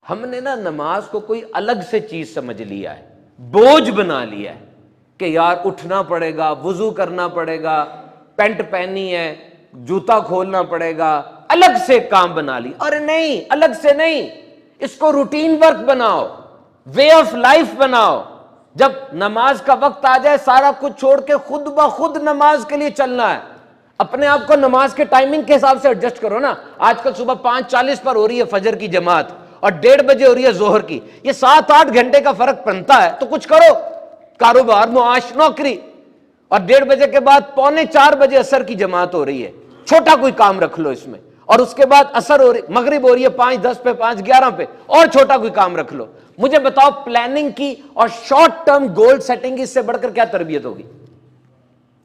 ہم نے نا نماز کو کوئی الگ سے چیز سمجھ لیا ہے، بوجھ بنا لیا ہے کہ یار اٹھنا پڑے گا، وضو کرنا پڑے گا، پینٹ پہنی ہے، جوتا کھولنا پڑے گا، الگ سے کام بنا لی. اور نہیں، الگ سے نہیں، اس کو روٹین ورک بناؤ، وے آف لائف بناؤ. جب نماز کا وقت آ جائے سارا کچھ چھوڑ کے خود بخود نماز کے لیے چلنا ہے. اپنے آپ کو نماز کے ٹائمنگ کے حساب سے ایڈجسٹ کرو نا. آج کل صبح 5:40 پر ہو رہی ہے فجر کی جماعت اور 1:30 بجے ہو رہی ہے ظہر کی، یہ 7-8 گھنٹے کا فرق بنتا ہے. تو کچھ کرو، کاروبار، معاش، نوکری. اور 1:30 بجے کے بعد 3:45 بجے عصر کی جماعت ہو رہی ہے، چھوٹا کوئی کام رکھ لو اس میں. اور اس کے بعد عصر ہو رہی، مغرب ہو رہی ہے 5:10 پہ، 5:11 پہ، اور چھوٹا کوئی کام رکھ لو. مجھے بتاؤ پلاننگ کی اور شارٹ ٹرم گول سیٹنگ اس سے بڑھ کر کیا تربیت ہوگی؟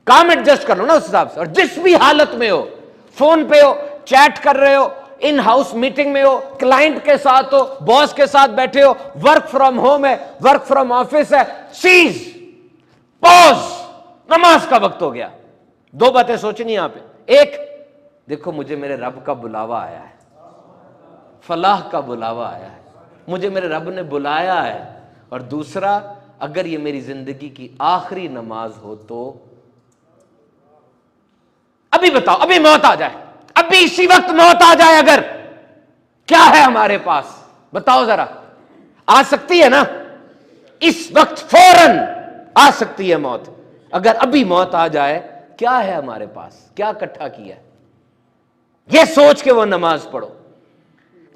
کام ایڈجسٹ کر لو نا اس حساب سے. اور جس بھی حالت میں ہو، فون پہ ہو، چیٹ کر رہے ہو، ان ہاؤس میٹنگ میں ہو، کلائنٹ کے ساتھ ہو، باس کے ساتھ بیٹھے ہو، ورک فرام ہوم ہے، ورک فرام آفس ہے، سیز، پوز، نماز کا وقت ہو گیا. 2 باتیں سوچنی یہاں پہ. ایک، دیکھو مجھے میرے رب کا بلاوا آیا ہے، فلاح کا بلاوا آیا ہے، مجھے میرے رب نے بلایا ہے. اور دوسرا، اگر یہ میری زندگی کی آخری نماز ہو تو ابھی بتاؤ، ابھی موت آ جائے، ابھی اسی وقت موت آ جائے، اگر کیا ہے ہمارے پاس؟ بتاؤ ذرا. آ سکتی ہے نا؟ اس وقت فوراً آ سکتی ہے موت. اگر ابھی موت آ جائے، کیا ہے ہمارے پاس؟ کیا اکٹھا کیا ہے؟ یہ سوچ کے وہ نماز پڑھو.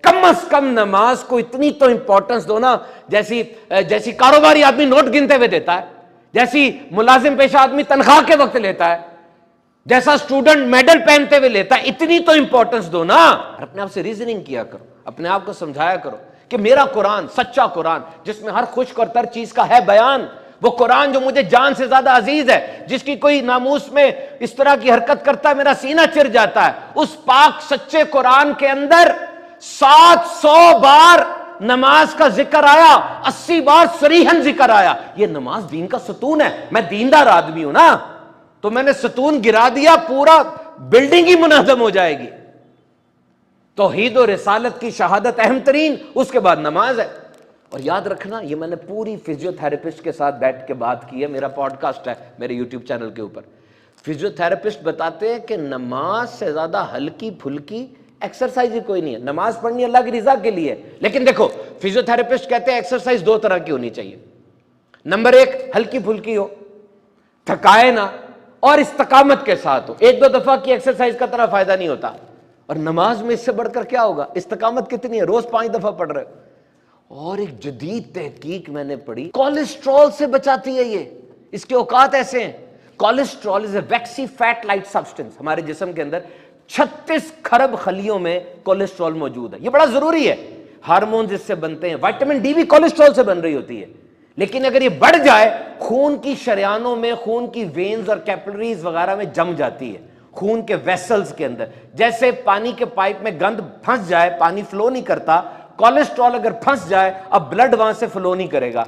کم از کم نماز کو اتنی تو امپورٹنس دو نا، جیسی کاروباری آدمی نوٹ گنتے ہوئے دیتا ہے، جیسی ملازم پیشہ آدمی تنخواہ کے وقت لیتا ہے، جیسا اسٹوڈنٹ میڈل پہنتے ہوئے لیتا ہے، اتنی تو امپورٹنس دو نا. اپنے آپ سے ریزننگ کیا کرو، اپنے آپ کو سمجھایا کرو کہ میرا قرآن سچا قرآن، جس میں ہر خشک اور تر چیز کا ہے بیان، وہ قرآن جو مجھے جان سے زیادہ عزیز ہے، جس کی کوئی ناموس میں اس طرح کی حرکت کرتا ہے میرا سینہ چر جاتا ہے، اس پاک سچے قرآن کے اندر 700 بار نماز کا ذکر آیا، 80 بار صریحاً ذکر آیا. یہ نماز دین کا ستون ہے. میں دیندار آدمی ہوں نا، تو میں نے ستون گرا دیا، پورا بلڈنگ ہی منہدم ہو جائے گی. توحید و رسالت کی شہادت اہم ترین، اس کے بعد نماز ہے. اور یاد رکھنا، یہ میں نے پوری فزیو تھراپسٹ کے ساتھ بیٹھ کے بات کی ہے، میرا پوڈ کاسٹ ہے میرے یوٹیوب چینل کے اوپر. فزیو تھراپسٹ بتاتے ہیں کہ نماز سے زیادہ ہلکی پھلکی ایکسرسائز ہی کوئی نہیں ہے. نماز پڑھنی اللہ کی رضا کے لیے، لیکن دیکھو فزیو تھراپسٹ کہتے ہیں ایکسرسائز 2 طرح کی ہونی چاہیے. نمبر 1، ہلکی پھلکی ہو، تھکائے نہ، اور استقامت کے ساتھ ہو. 1-2 دفعہ کی ایکسرسائز کا طرح فائدہ نہیں ہوتا. اور نماز میں اس سے بڑھ کر کیا ہوگا؟ استقامت کتنی ہے؟ روز 5 دفعہ پڑھ رہے ہو. اور ایک جدید تحقیق میں نے پڑھی، کولیسٹرول سے بچاتی ہے یہ. اس کے اوقات ایسے ہیں. کولیسٹرول از اے ویکسی فیٹ لائٹ سبسٹنس. ہمارے جسم کے اندر 36 کھرب خلیوں میں کولیسٹرول موجود ہے. یہ بڑا ضروری ہے. ہارمونز اس سے بنتے ہیں، وائٹامن ڈی بھی کولیسٹرول سے بن رہی ہوتی ہے. لیکن اگر یہ بڑھ جائے، خون کی شریانوں میں، خون کی وینز اور کیپلریز وغیرہ میں جم جاتی ہے، خون کے ویسلز کے اندر. جیسے پانی کے پائپ میں گند پھنس جائے، پانی فلو نہیں کرتا، کولیسٹرول اگر پھنس جائے، اب بلڈ وہاں سے فلو نہیں کرے گا،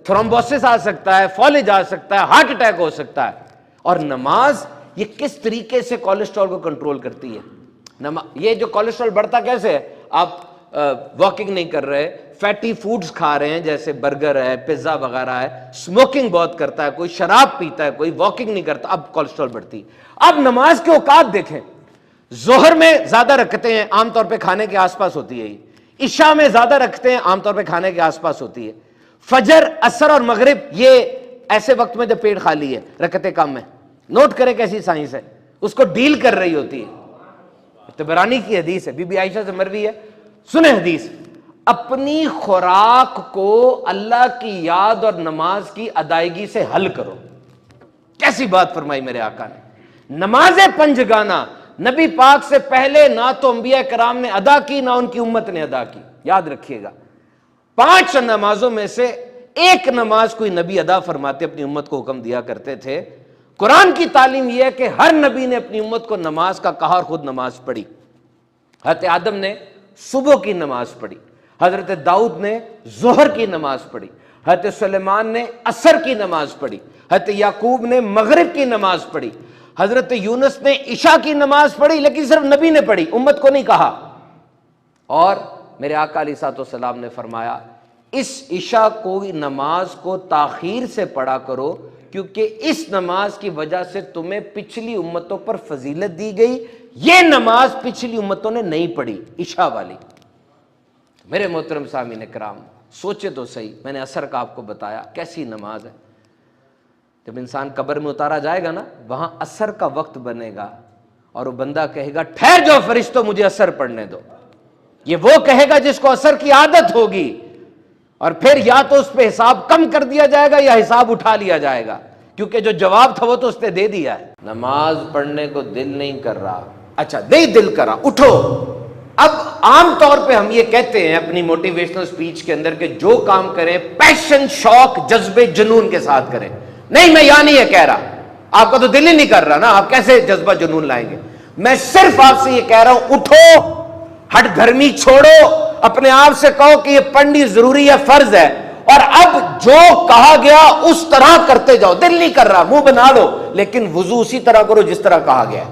تھرومبوسس آ سکتا ہے، فالج آ سکتا ہے، ہارٹ اٹیک ہو سکتا ہے. اور نماز یہ کس طریقے سے کولیسٹرول کو کنٹرول کرتی ہے. یہ جو کولیسٹرول بڑھتا کیسے ہے؟ آپ واکنگ نہیں کر رہے، فیٹی فوڈز کھا رہے ہیں جیسے برگر ہے، پیزا وغیرہ ہے، اسموکنگ بہت کرتا ہے، کوئی شراب پیتا ہے، کوئی واکنگ نہیں کرتا، اب کولیسٹرول بڑھتی ہے. اب نماز کے اوقات دیکھیں، ظہر میں زیادہ رکھتے ہیں، عام طور پہ کھانے کے آس پاس ہوتی ہے. عشاء میں زیادہ رکھتے ہیں، عام طور پہ کھانے کے آس پاس ہوتی ہے. فجر، عصر اور مغرب یہ ایسے وقت میں جب پیٹ خالی ہے، رکعتیں کم ہیں. نوٹ کریں کیسی سائنس ہے، اس کو ڈیل کر رہی ہوتی ہے. طبرانی کی حدیث ہے، بی بی عائشہ سے مروی ہے. سنیں حدیث، اپنی خوراک کو اللہ کی یاد اور نماز کی ادائیگی سے حل کرو. کیسی بات فرمائی میرے آقا نے. نماز پنجگانہ نبی پاک سے پہلے نہ تو انبیاء کرام نے ادا کی، نہ ان کی امت نے ادا کی. یاد رکھیے گا، 5 نمازوں میں سے ایک نماز کوئی نبی ادا فرماتے اپنی امت کو حکم دیا کرتے تھے. قرآن کی تعلیم یہ ہے کہ ہر نبی نے اپنی امت کو نماز کا کہا اور خود نماز پڑھی. حضرت آدم نے صبح کی نماز پڑھی، حضرت داؤد نے ظہر کی نماز پڑھی، حضرت سلیمان نے عصر کی نماز پڑھی، حضرت یعقوب نے مغرب کی نماز پڑھی، حضرت یونس نے عشاء کی نماز پڑھی، لیکن صرف نبی نے پڑھی، امت کو نہیں کہا. اور میرے آقا علیہ الصلوۃ والسلام نے فرمایا اس عشاء کو نماز کو تاخیر سے پڑھا کرو، کیونکہ اس نماز کی وجہ سے تمہیں پچھلی امتوں پر فضیلت دی گئی، یہ نماز پچھلی امتوں نے نہیں پڑھی عشاء والی۔ میرے محترم سامعین کرام، سوچے تو صحیح، میں نے عصر کا آپ کو بتایا کیسی نماز ہے۔ جب انسان قبر میں اتارا جائے گا نا، وہاں عصر کا وقت بنے گا اور وہ بندہ کہے گا ٹھہر جاؤ فرشتوں، مجھے عصر پڑھنے دو۔ یہ وہ کہے گا جس کو عصر کی عادت ہوگی، اور پھر یا تو اس پہ حساب کم کر دیا جائے گا یا حساب اٹھا لیا جائے گا، کیونکہ جو جواب تھا وہ تو اس نے دے دیا ہے۔ نماز پڑھنے کو دل نہیں کر رہا، اچھا نہیں دل کرا، اٹھو۔ اب عام طور پہ ہم یہ کہتے ہیں اپنی موٹیویشنل سپیچ کے اندر کہ جو کام کریں پیشن، شوق، جذبے، جنون کے ساتھ کریں۔ نہیں، میں یہاں نہیں یہ کہہ رہا، آپ کا تو دل ہی نہیں کر رہا نا، آپ کیسے جذبہ جنون لائیں گے؟ میں صرف آپ سے یہ کہہ رہا ہوں اٹھو، ہٹ گرمی چھوڑو، اپنے آپ سے کہو کہ یہ پڑھنی ضروری ہے، فرض ہے، اور اب جو کہا گیا اس طرح کرتے جاؤ۔ دل نہیں کر رہا، منہ بنا لو، لیکن وضو اسی طرح کرو جس طرح کہا گیا ہے۔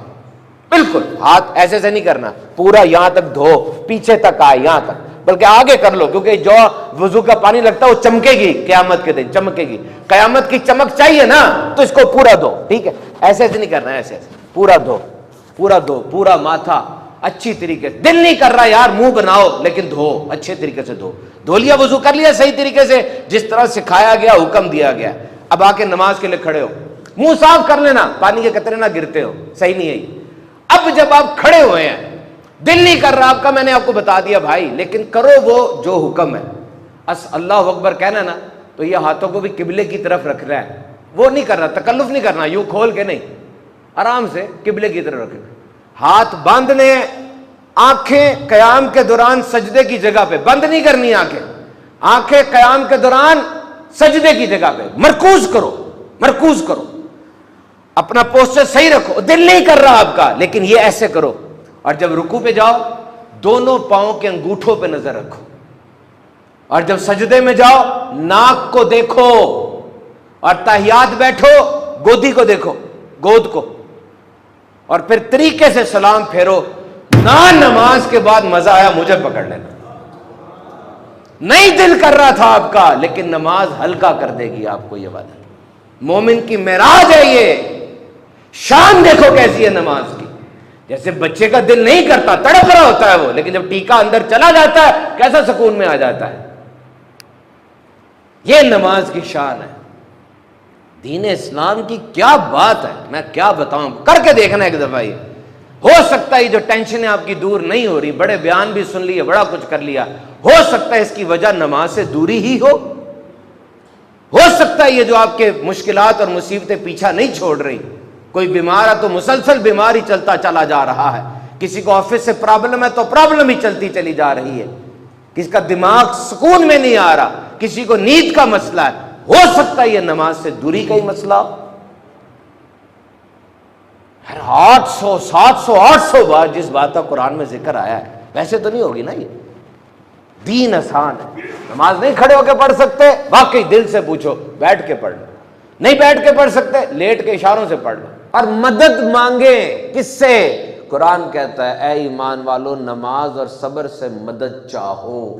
بالکل ہاتھ ایسے سے نہیں کرنا، پورا یہاں تک دھو، پیچھے تک آئے یہاں تک، بلکہ آگے کر لو، کیونکہ جو وضو کا پانی لگتا ہے وہ چمکے گی قیامت کے دن، چمکے گی۔ قیامت کی چمک چاہیے نا، تو اس کو پورا دھو، ٹھیک ہے؟ ایسے ایسے نہیں کرنا، ایسے ایسے پورا دھو، پورا دھو، پورا ماتھا اچھی طریقے سے۔ دل نہیں کر رہا یار، منہ بناؤ لیکن دھو، اچھے طریقے سے دھو۔ دھو لیا، وضو کر لیا صحیح طریقے سے جس طرح سکھایا گیا، حکم دیا گیا۔ اب آ کے نماز کے لیے کھڑے ہو، منہ صاف کر لینا، پانی کے قطرے نہ گرتے ہو، صحیح نہیں ہے یہ۔ اب جب آپ کھڑے ہوئے ہیں، دل نہیں کر رہا آپ کا، میں نے آپ کو بتا دیا بھائی، لیکن کرو وہ جو حکم ہے۔ اللہ اکبر کہنا نا، تو یہ ہاتھوں کو بھی قبلے کی طرف رکھ رہا ہے، وہ نہیں کر رہا، تکلف نہیں کرنا، یوں کھول کے نہیں، آرام سے قبلے کی طرف رکھنا۔ ہاتھ باندھنے، آنکھیں قیام کے دوران سجدے کی جگہ پہ بند نہیں کرنی، آنکھیں قیام کے دوران سجدے کی جگہ پہ، مرکوز کرو، مرکوز کرو، اپنا پوسچر صحیح رکھو۔ دل نہیں کر رہا آپ کا، لیکن یہ ایسے کرو۔ اور جب رکوع پہ جاؤ، دونوں پاؤں کے انگوٹھوں پہ نظر رکھو، اور جب سجدے میں جاؤ ناک کو دیکھو، اور تحیات بیٹھو گودی کو دیکھو، گود کو، اور پھر طریقے سے سلام پھیرو۔ نہ نماز کے بعد مزہ آیا مجھے پکڑ لینا، نہیں دل کر رہا تھا آپ کا، لیکن نماز ہلکا کر دے گی آپ کو، یہ وعدہ۔ مومن کی معراج ہے یہ، شان دیکھو کیسی ہے نماز کی۔ جیسے بچے کا دل نہیں کرتا، تڑپ رہا ہوتا ہے وہ، لیکن جب ٹیکا اندر چلا جاتا ہے کیسا سکون میں آ جاتا ہے۔ یہ نماز کی شان ہے۔ دین اسلام کی کیا بات ہے، میں کیا بتاؤں، کر کے دیکھنا ایک دفعہ۔ یہ ہو سکتا ہے جو ٹینشنیں آپ کی دور نہیں ہو رہی، بڑے بیان بھی سن لیے، بڑا کچھ کر لیا، ہو سکتا ہے اس کی وجہ نماز سے دوری ہی ہو سکتا ہے یہ جو آپ کے مشکلات اور مصیبتیں پیچھا نہیں چھوڑ رہی، کوئی بیمار ہے تو مسلسل بیمار ہی چلتا چلا جا رہا ہے، کسی کو آفس سے پرابلم ہے تو پرابلم ہی چلتی چلی جا رہی ہے، کسی کا دماغ سکون میں نہیں آ رہا، کسی کو نیند کا مسئلہ ہے، ہو سکتا ہے یہ نماز سے دوری کا ہی مسئلہ ہو۔ 800 700 800 بار جس بات کا قرآن میں ذکر آیا ہے، ویسے تو نہیں ہوگی نا یہ۔ دین آسان ہے، نماز نہیں کھڑے ہو کے پڑھ سکتے، واقعی دل سے پوچھو، بیٹھ کے پڑھ لو، نہیں بیٹھ کے پڑھ سکتے لیٹ کے اشاروں سے پڑھ لو، اور مدد مانگیں کس سے؟ قرآن کہتا ہے اے ایمان والو نماز اور صبر سے مدد چاہو،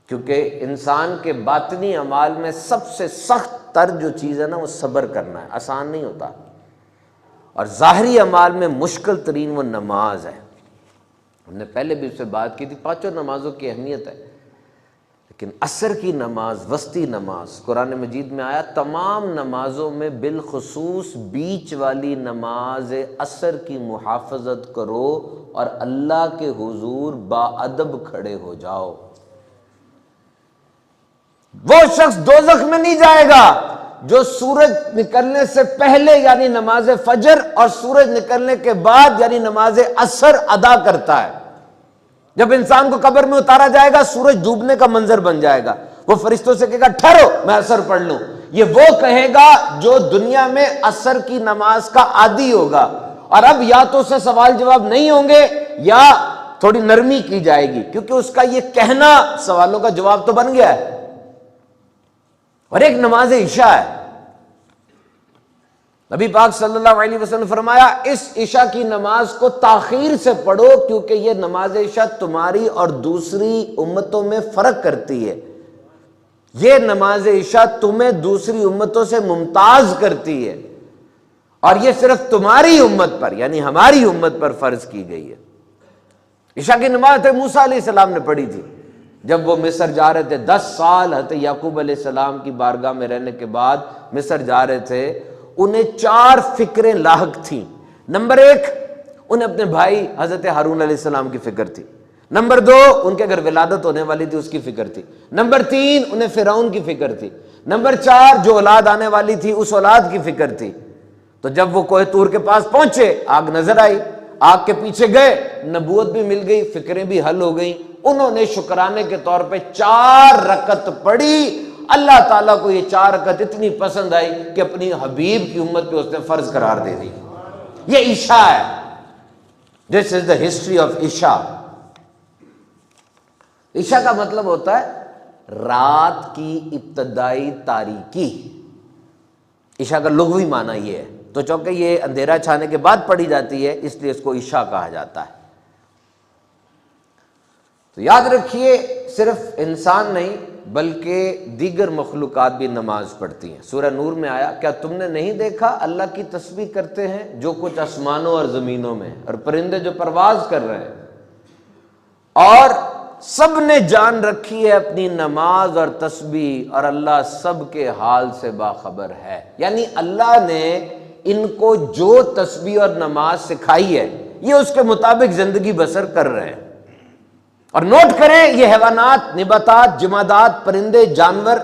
کیونکہ انسان کے باطنی اعمال میں سب سے سخت تر جو چیز ہے نا وہ صبر کرنا ہے، آسان نہیں ہوتا، اور ظاہری اعمال میں مشکل ترین وہ نماز ہے۔ ہم نے پہلے بھی اس سے بات کی تھی، پانچوں نمازوں کی اہمیت ہے، لیکن عصر کی نماز، وسطی نماز، قرآن مجید میں آیا تمام نمازوں میں بالخصوص بیچ والی نماز عصر کی محافظت کرو اور اللہ کے حضور باادب کھڑے ہو جاؤ۔ وہ شخص دوزخ میں نہیں جائے گا جو سورج نکلنے سے پہلے یعنی نماز فجر اور سورج نکلنے کے بعد یعنی نماز عصر ادا کرتا ہے۔ جب انسان کو قبر میں اتارا جائے گا سورج ڈوبنے کا منظر بن جائے گا، وہ فرشتوں سے کہے گا ٹھہرو میں عصر پڑھ لوں، یہ وہ کہے گا جو دنیا میں عصر کی نماز کا عادی ہوگا، اور اب یا تو اسے سوال جواب نہیں ہوں گے یا تھوڑی نرمی کی جائے گی، کیونکہ اس کا یہ کہنا سوالوں کا جواب تو بن گیا ہے۔ اور ایک نماز عشاء ہے، نبی پاک صلی اللہ علیہ وسلم نے فرمایا اس عشاء کی نماز کو تاخیر سے پڑھو کیونکہ یہ نماز عشاء تمہاری اور دوسری امتوں میں فرق کرتی ہے، یہ نماز عشاء تمہیں دوسری امتوں سے ممتاز کرتی ہے، اور یہ صرف تمہاری امت پر یعنی ہماری امت پر فرض کی گئی ہے۔ عشاء کی نماز موسیٰ علیہ السلام نے پڑھی تھی جب وہ مصر جا رہے تھے، 10 سال حضرت یعقوب علیہ السلام کی بارگاہ میں رہنے کے بعد مصر جا رہے تھے، انہیں 4 فکریں لاحق تھیں۔ نمبر 1 انہیں اپنے بھائی حضرت ہارون علیہ السلام کی فکر تھی، نمبر 2 ان کے گھر ولادت ہونے والی تھی اس کی فکر تھی، نمبر 3 انہیں فرعون کی فکر تھی، نمبر 4 جو اولاد آنے والی تھی اس اولاد کی فکر تھی۔ تو جب وہ کوہ طور کے پاس پہنچے آگ نظر آئی، آگ کے پیچھے گئے، نبوت بھی مل گئی، فکریں بھی حل ہو گئیں۔ انہوں نے شکرانے کے طور پہ 4 رکعت پڑھی۔ اللہ تعالیٰ کو یہ 4 رکعت اتنی پسند آئی کہ اپنی حبیب کی امت پہ اس نے فرض قرار دے دی۔ یہ عشاء ہے۔ دس از دا ہسٹری آف عشاء۔ عشاء کا مطلب ہوتا ہے رات کی ابتدائی تاریکی۔ عشاء کا لغوی معنی یہ ہے، تو چونکہ یہ اندھیرا چھانے کے بعد پڑھی جاتی ہے اس لیے اس کو عشاء کہا جاتا ہے۔ تو یاد رکھیے صرف انسان نہیں بلکہ دیگر مخلوقات بھی نماز پڑھتی ہیں۔ سورہ نور میں آیا کیا تم نے نہیں دیکھا اللہ کی تسبیح کرتے ہیں جو کچھ آسمانوں اور زمینوں میں، اور پرندے جو پرواز کر رہے ہیں، اور سب نے جان رکھی ہے اپنی نماز اور تسبیح، اور اللہ سب کے حال سے باخبر ہے۔ یعنی اللہ نے ان کو جو تسبیح اور نماز سکھائی ہے یہ اس کے مطابق زندگی بسر کر رہے ہیں۔ اور نوٹ کریں یہ حیوانات، نباتات، جمادات، پرندے، جانور،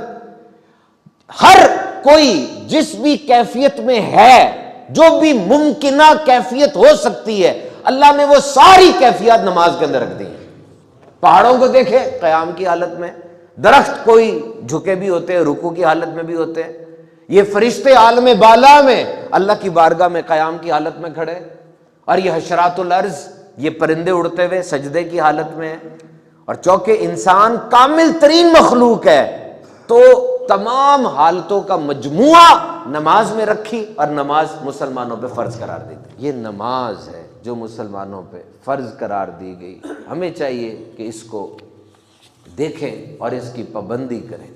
ہر کوئی جس بھی کیفیت میں ہے، جو بھی ممکنہ کیفیت ہو سکتی ہے، اللہ نے وہ ساری کیفیات نماز کے اندر رکھ دی ہیں۔ پہاڑوں کو دیکھیں قیام کی حالت میں، درخت کوئی جھکے بھی ہوتے ہیں، رکوع کی حالت میں بھی ہوتے ہیں، یہ فرشتے عالم بالا میں اللہ کی بارگاہ میں قیام کی حالت میں کھڑے، اور یہ حشرات الارض، یہ پرندے اڑتے ہوئے سجدے کی حالت میں ہیں۔ اور چونکہ انسان کامل ترین مخلوق ہے تو تمام حالتوں کا مجموعہ نماز میں رکھی، اور نماز مسلمانوں پہ فرض قرار دی گئی۔ یہ نماز ہے جو مسلمانوں پہ فرض قرار دی گئی، ہمیں چاہیے کہ اس کو دیکھیں اور اس کی پابندی کریں۔